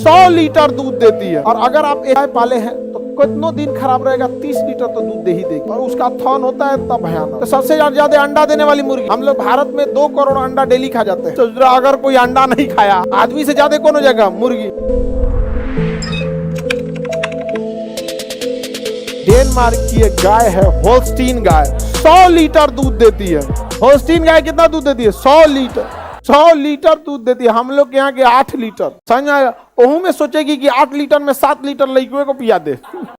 100 litre दूध देती है। और अगर आप गाय पाले हैं तो कितनों दिन खराब रहेगा, 30 लीटर तो दूध दे ही देगी। और उसका थन होता है तब भयानक। तो सबसे ज्यादा अंडा देने वाली मुर्गी, हम लोग भारत में 2 करोड़ अंडा डेली खा जाते हैं। सोच रहा अगर कोई अंडा नहीं खाया, आदमी से ज्यादा कौन हो जाएगा? मुर्गी। डेनमार्क की एक गाय है होल्स्टीन गाय, 100 लीटर दूध देती है। होल्स्टीन गाय कितना दूध देती है? 100 लीटर। 100 लीटर दूध देती है। हम लोग के यहाँ के 8 लीटर। समझ आया? ओहू में सोचेगी कि 8 लीटर में 7 लीटर लड़कियों को पिया दे।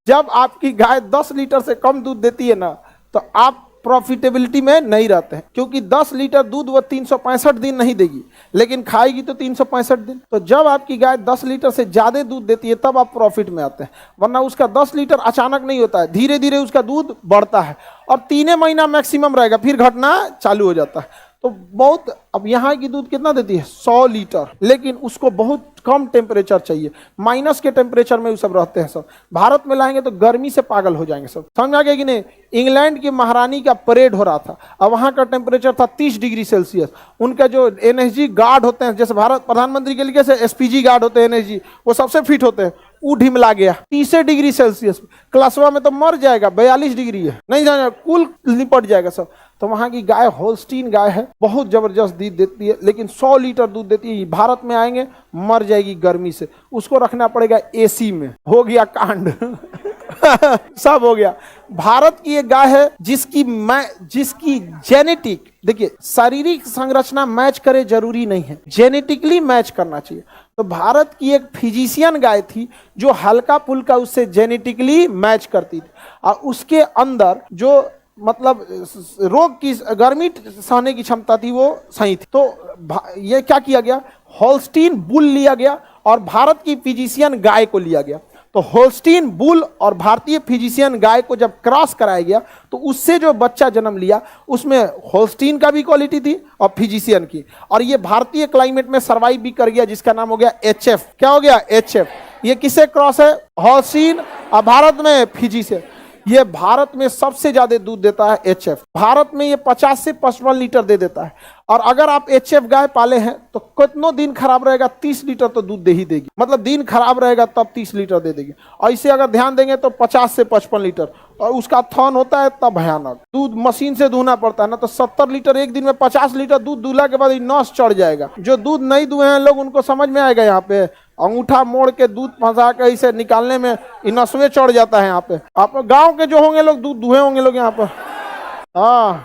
जब आपकी गाय 10 लीटर से कम दूध देती है ना, तो आप प्रॉफिटेबिलिटी में नहीं रहते हैं, क्योंकि 10 लीटर दूध वो 365 दिन नहीं देगी, लेकिन खाएगी तो 365 दिन। तो जब आपकी गाय 10 लीटर से ज्यादा दूध देती है तब आप प्रॉफिट में आते हैं, वरना उसका 10 लीटर अचानक नहीं होता है, धीरे धीरे उसका दूध बढ़ता है और 3 महीना मैक्सिमम रहेगा, फिर घटना चालू हो जाता है। तो बहुत, अब यहाँ की दूध कितना देती है? 100 लीटर, लेकिन उसको बहुत कम टेम्परेचर चाहिए, माइनस के टेम्परेचर में वो सब रहते हैं। सब भारत में लाएंगे तो गर्मी से पागल हो जाएंगे सब। समझ आ गया कि नहीं? इंग्लैंड की महारानी का परेड हो रहा था और वहाँ का टेम्परेचर था 30 डिग्री सेल्सियस। उनका जो एनएसजी गार्ड होते हैं, जैसे भारत प्रधानमंत्री के लिए एसपीजी गार्ड होते हैं, एनएसजी, वो सबसे फिट होते हैं, वो ढिमला गया 30 डिग्री सेल्सियस। क्लासवा में तो मर जाएगा, 42 डिग्री है, नहीं जाना, कुल निपट जाएगा सब। तो वहां की गाय होल्स्टीन गाय है, बहुत जबरदस्त दूध देती है, लेकिन 100 लीटर दूध देती है। भारत में आएंगे मर जाएगी गर्मी से, उसको रखना पड़ेगा एसी में। हो गया कांड। सब हो गया। भारत की एक गाय है जिसकी जेनेटिक, देखिए, शारीरिक संरचना मैच करे जरूरी नहीं है, जेनेटिकली मैच करना चाहिए। तो भारत की एक फिजिशियन गाय थी जो हल्का फुल्का उससे जेनेटिकली मैच करती थी, और उसके अंदर जो मतलब रोग की, गर्मी सहने की क्षमता थी, वो सही थी। तो ये क्या किया गया? होल्स्टीन बुल लिया गया और भारत की फिजिशियन गाय को लिया गया। तो होल्स्टीन बुल और भारतीय फिजिशियन गाय को जब क्रॉस कराया गया तो उससे जो बच्चा जन्म लिया उसमें होल्स्टीन का भी क्वालिटी थी और फिजिशियन की, और ये भारतीय क्लाइमेट में सर्वाइव भी कर गया, जिसका नाम हो गया एचएफ। क्या हो गया? एचएफ। ये किससे क्रॉस है? होल्स्टीन और भारत में फिजिशियन। ये भारत में सबसे ज्यादा दूध देता है एचएफ। भारत में ये 50 से 55 लीटर दे देता है। और अगर आप एचएफ गाय पाले हैं तो कितनों दिन खराब रहेगा, 30 लीटर तो दूध दे ही देगी। मतलब दिन खराब रहेगा तब 30 लीटर दे देगी। और इसे अगर ध्यान देंगे तो 50 से 55 लीटर, और उसका थन होता है तब भयानक। दूध मशीन से दूहना पड़ता है ना, तो 70 लीटर एक दिन में 50 लीटर दूध दूल्हा के बाद नस चढ़ जाएगा। जो दूध नहीं दुए हैं लोग, उनको समझ में आएगा। यहाँ पे अंगूठा मोड़ के दूध फंसा के इसे निकालने में नसवे चढ़ जाता है। यहाँ पे आप गांव के जो होंगे लोग, दूध दुहे होंगे लोग यहाँ पर। हाँ,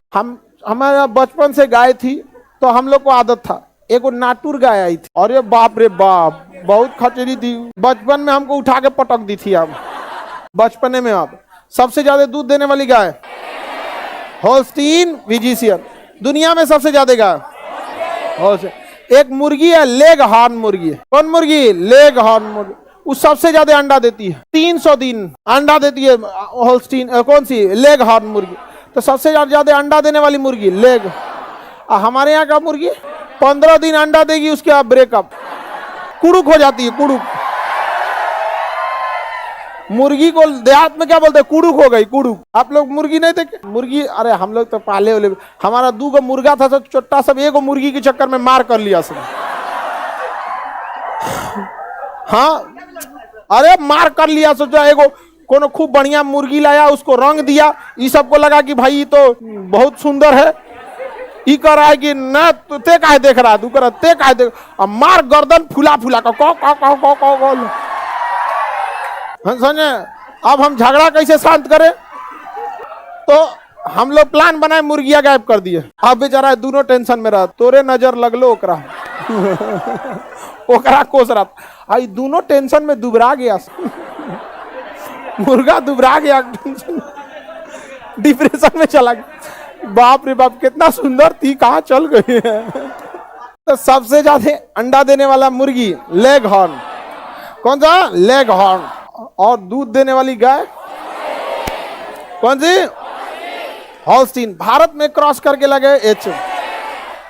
हमारे बचपन से गाय थी तो हम लोग को आदत था। एगो नाटुर गाय आई थी, और ये बाप रे बाप, बहुत खचरी थी। बचपन में हमको उठा के पटक दी थी। अब बचपने में आप सबसे ज्यादा दूध देने वाली गाय होल्स्टीन फिजिशियन, दुनिया में सबसे ज्यादा गाय। एक मुर्गी है, लेग हॉर्न मुर्गी। कौन मुर्गी? लेग हॉर्न मुर्गी। वो सबसे ज्यादा अंडा देती है, 300 दिन अंडा देती है होल्स्टीन। कौन सी? लेग हॉर्न मुर्गी। तो सबसे ज्यादा अंडा देने वाली मुर्गी लेग। हमारे यहाँ का मुर्गी 15 दिन अंडा देगी, उसके बाद ब्रेकअप, कुड़ुक हो जाती है। कुड़ुक मुर्गी को देहात में क्या बोलते हैं? कुड़ुक हो गई, कुड़ुक। आप लोग मुर्गी नहीं देखे? मुर्गी, अरे हम लोग तो पाले वाले। हमारा 2 मुर्गा था, सब छोटा, सब एगो मुर्गी के चक्कर में मार कर लिया सब। हाँ, अरे मार कर लिया। सोचो एगो कोनो खूब बढ़िया मुर्गी लाया, उसको रंग दिया, ये सबको लगा कि भाई ये तो बहुत सुंदर है। ई कर रहा है कि न ते काहे देख रहा है, तू कर ते काहे देख, अब मार गर्दन फुला फुला का समझे। अब हम झगड़ा कैसे शांत करें? तो हम लोग प्लान बनाए, मुर्गिया गायब कर दिए। अब बेचारा दोनों टेंशन में रहा, तोरे नजर लगलो ओकरा। ओकरा कोस रहा, आई दोनों टेंशन में दुबरा गया। मुर्गा दुबरा गया, डिप्रेशन में चला गया। बाप रे बाप, कितना सुंदर थी, कहाँ चल गई है। तो सबसे ज्यादा अंडा देने वाला मुर्गी लेग हॉर्न। कौन सा? Leg horn. और दूध देने वाली गाय कौन सी? होल्स्टीन। भारत में क्रॉस करके लगे एच।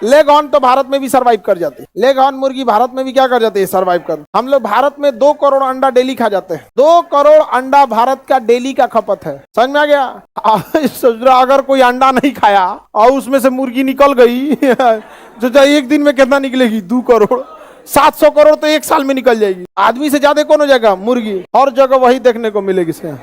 लेग हॉर्न तो भारत में भी सरवाइव कर जाते हैं। लेग हॉर्न मुर्गी भारत में भी क्या कर जाते हैं? सरवाइव कर। हम लोग भारत में 2 करोड़ अंडा डेली खा जाते हैं। 2 करोड़ अंडा भारत का डेली का खपत है। समझ में आ गया? सोच रहा अगर कोई अंडा नहीं खाया और उसमें से मुर्गी निकल गई, तो एक दिन में कितना निकलेगी? 2 करोड़। 700 करोड़ तो एक साल में निकल जाएगी। आदमी से ज्यादा कौन हो जाएगा? मुर्गी। हर जगह वही देखने को मिलेगी से।